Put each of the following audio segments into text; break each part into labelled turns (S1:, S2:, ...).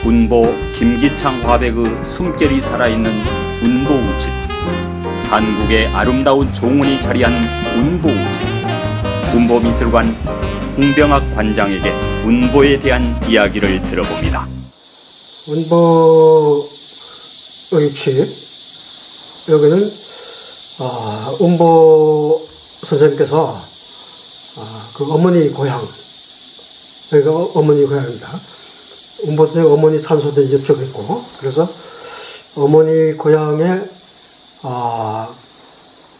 S1: 운보 김기창 화백의 숨결이 살아있는 운보우집, 한국의 아름다운 종운이 자리한 운보우집. 운보미술관 홍병학 관장에게 운보에 대한 이야기를 들어봅니다.
S2: 운보의 집, 여기는 운보 선생님께서 그 어머니 고향, 여기가 어머니 고향입니다. 운보 선생님 어머니 산소도 이쪽에 있고, 그래서 어머니 고향에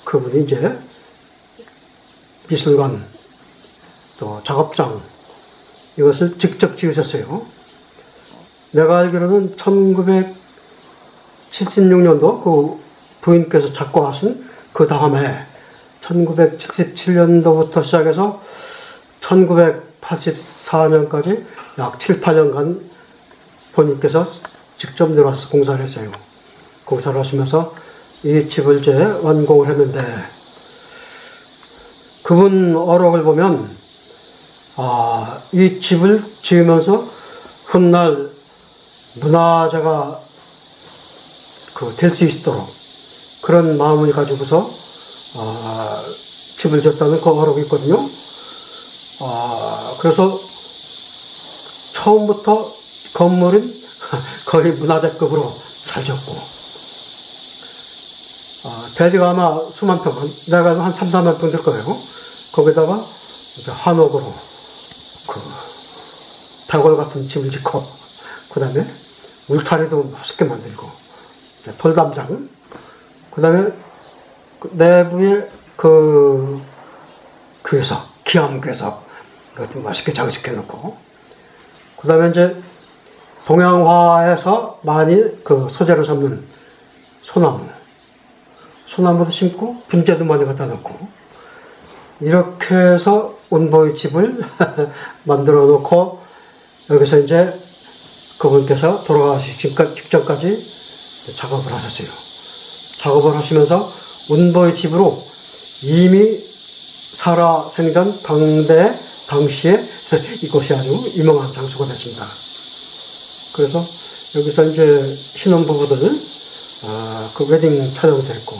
S2: 그분이 이제 미술관 또 작업장 이것을 직접 지으셨어요. 내가 알기로는 1976년도 그 부인께서 작고하신 그 다음에 1977년도부터 시작해서 1984년까지 약 7, 8년간 본인께서 직접 내려와서 공사를 했어요. 공사를 하시면서 이 집을 이제 완공을 했는데, 그분 어록을 보면 이 집을 지으면서 훗날 문화재가 될 수 있도록 그런 마음을 가지고서 집을 지었다는 그 어록이 있거든요. 그래서 처음부터 건물은 거의 문화재급으로 잘 지었고, 대지가 아마 수만 평, 내가 한 3, 4만 평 될 거예요. 거기다가 이제 한옥으로 대궐 같은 집을 짓고, 그 다음에 울타리도 멋있게 만들고, 돌담장, 그 다음에 내부에 괴석, 기암괴석, 이것도 맛있게 장식해 놓고, 그 다음에 이제 동양화에서 많이 소재로 삼는 소나무도 심고, 분재도 많이 갖다 놓고, 이렇게 해서 운보의 집을 만들어 놓고, 여기서 이제 그분께서 돌아가시기 직전까지 작업을 하셨어요. 작업을 하시면서 운보의 집으로 이미 살아생전 당시에 이곳이 아주 유명한 장소가 됐습니다. 그래서 여기서 이제 신혼부부들 그 웨딩 촬영도 했고,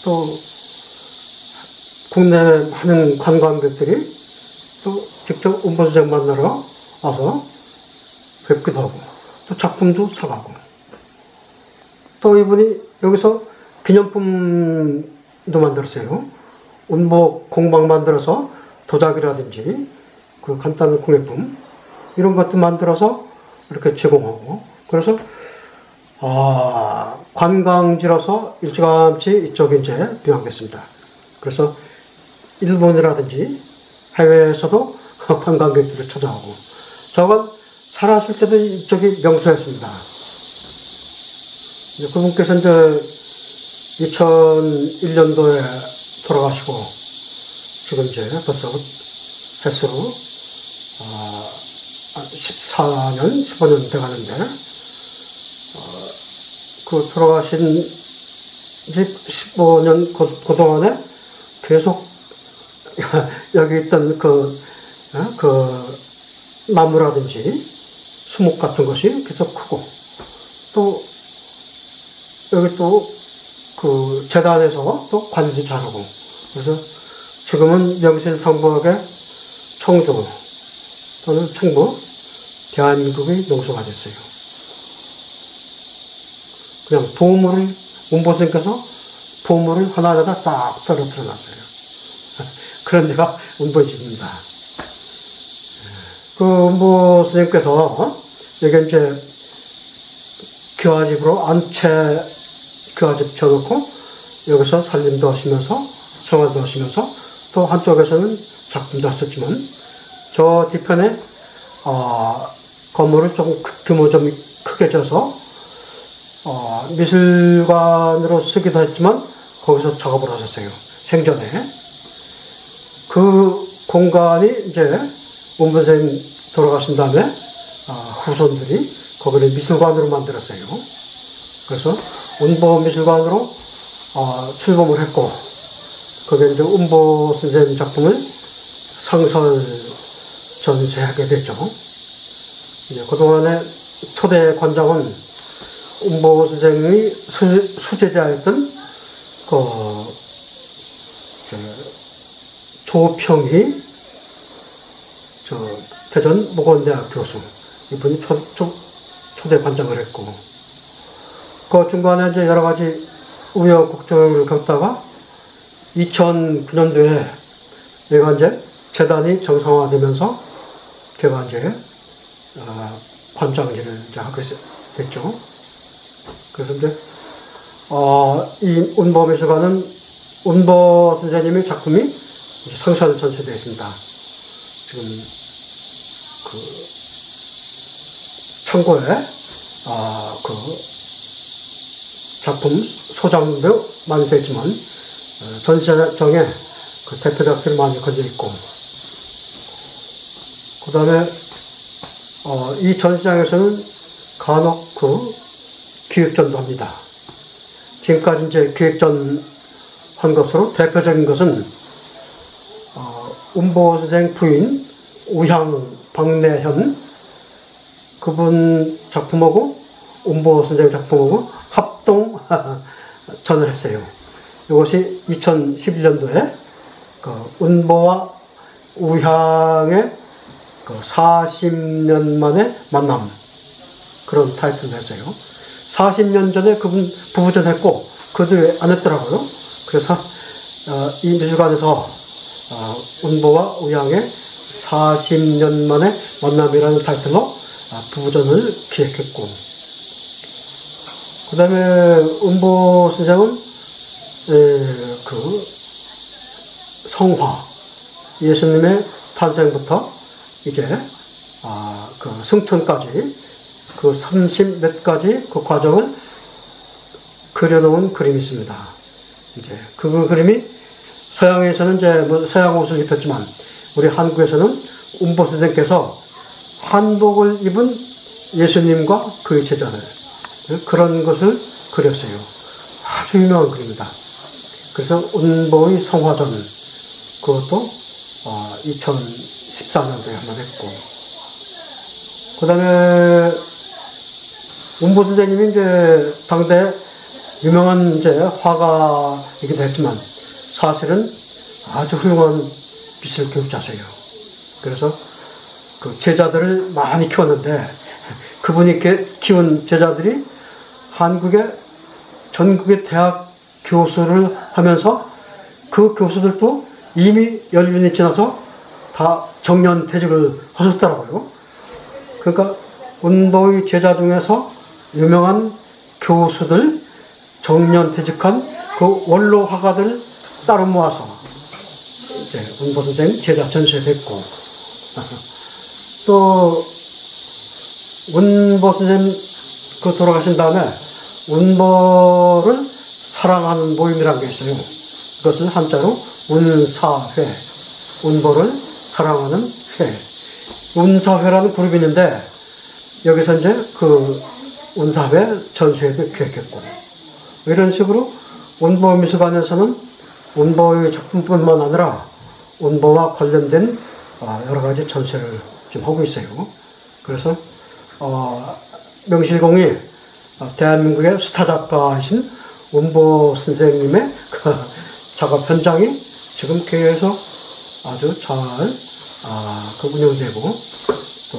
S2: 또 국내 많은 관광객들이 또 직접 운보 선생 만나러 와서 뵙기도 하고, 또 작품도 사가고, 또 이분이 여기서 기념품도 만들었어요. 운보 공방 만들어서 도자기라든지 그 간단한 공예품 이런 것도 만들어서 이렇게 제공하고, 그래서 관광지로서 일찌감치 이쪽에 이제 비행했습니다. 그래서 일본이라든지 해외에서도 관광객들이 찾아오고, 저건 살았을 때도 이쪽이 명소였습니다. 그분께서 이제 2001년도에 돌아가시고, 지금 이제 벌써 횟수로 14년, 15년 돼가는데, 그 돌아가신 이제 15년 그동안에 계속 여기 있던 나무라든지 수목 같은 것이 계속 크고, 또 여기 또 재단에서 또 관리도 잘하고, 그래서 지금은 명실상부하게 청주 또는 충북 대한민국의 명소가 됐어요. 그냥 운보 선생님께서 보물을 하나하나 딱 떨어뜨려 놨어요. 그런 데가 운보의 집입니다. 그 운보 선생님께서 여기 이제 기와집으로 안채 기와집 쳐놓고, 여기서 살림도 하시면서 생활도 하시면서, 또 한쪽에서는 작품도 하셨지만, 저 뒤편에 건물을 좀 규모 좀 크게 져서 미술관으로 쓰기도 했지만 거기서 작업을 하셨어요. 생전에. 그 공간이 이제 운보 선생님 돌아가신 다음에 후손들이 거기를 미술관으로 만들었어요. 그래서 운보 미술관으로 출범을 했고, 거기에 이제 운보 선생님 작품을 상설 전시하게 됐죠. 이제 그동안에 초대 관장은 운보 선생님이 수제자였던 조평희 대전 목원대학 교수, 이분이 초대 관장을 했고, 그 중간에 이제 여러 가지 우여곡절을 겪다가 2009년도에 내가 이제 재단이 정상화되면서 제가 이제 관장일을 이제 하게 됐죠. 그래서 이제 이 운보미술관은 운보 선생님의 작품이 이제 상시로 전시되어 있습니다. 지금 창고에 작품 소장도 많이 되어 있지만 전시장에 대표 작품이 많이 걸려 있고, 그 다음에 이 전시장에서는 간혹 기획전도 합니다. 지금까지 이제 기획전 한 것으로 대표적인 것은 운보 선생 부인 우향 박내현, 그분 작품하고 운보 선생 작품하고 합동 전을 했어요. 이것이 2011년도에 운보와 우향의 40년 만의 만남, 그런 타이틀을 했어요. 40년 전에 그분 부부전 했고 그 뒤에 안 했더라고요. 그래서 이 미술관에서 운보와 우향의 40년 만의 만남이라는 타이틀로 부부전을 기획했고, 그 다음에 운보 선생은 성화, 예수님의 탄생부터 이제 승천까지 30 몇 가지 그 과정을 그려놓은 그림이 있습니다. 이제 그 그림이 서양에서는 이제 서양 옷을 입혔지만 우리 한국에서는 운보 선생께서 한복을 입은 예수님과 그의 제자들, 그런 것을 그렸어요. 아주 유명한 그림입니다. 그래서 운보의 성화전, 그것도 2014년도에 한번 했고, 그 다음에 운보 선생님이 이제 당대 유명한 이제 화가이기도 했지만 사실은 아주 훌륭한 미술 교육자세요. 그래서 제자들을 많이 키웠는데 그분이 키운 제자들이 전국의 대학 교수를 하면서 그 교수들도 이미 연륜이 지나서 다 정년퇴직을 하셨더라고요. 그러니까 운보의 제자 중에서 유명한 교수들, 정년퇴직한 그 원로 화가들 따로 모아서 이제 운보 선생 제자 전시했고, 또 운보 선생 돌아가신 다음에 운보를 사랑하는 모임이라는 게 있어요. 그것을 한자로 운사회, 운보를 사랑하는 회, 운사회라는 그룹이 있는데 여기서 이제 운사회 전시회도 기획했고, 이런 식으로 운보 미술관에서는 운보의 작품뿐만 아니라 운보와 관련된 여러 가지 전시를 좀 하고 있어요. 그래서 명실공히 대한민국의 스타 작가이신 운보 선생님의 작업 현장이 지금 계속 아주 잘 운영되고, 또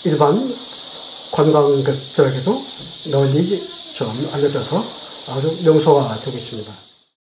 S2: 일반 관광객들에게도 널리 좀 알려져서 아주 명소가 되고 있습니다.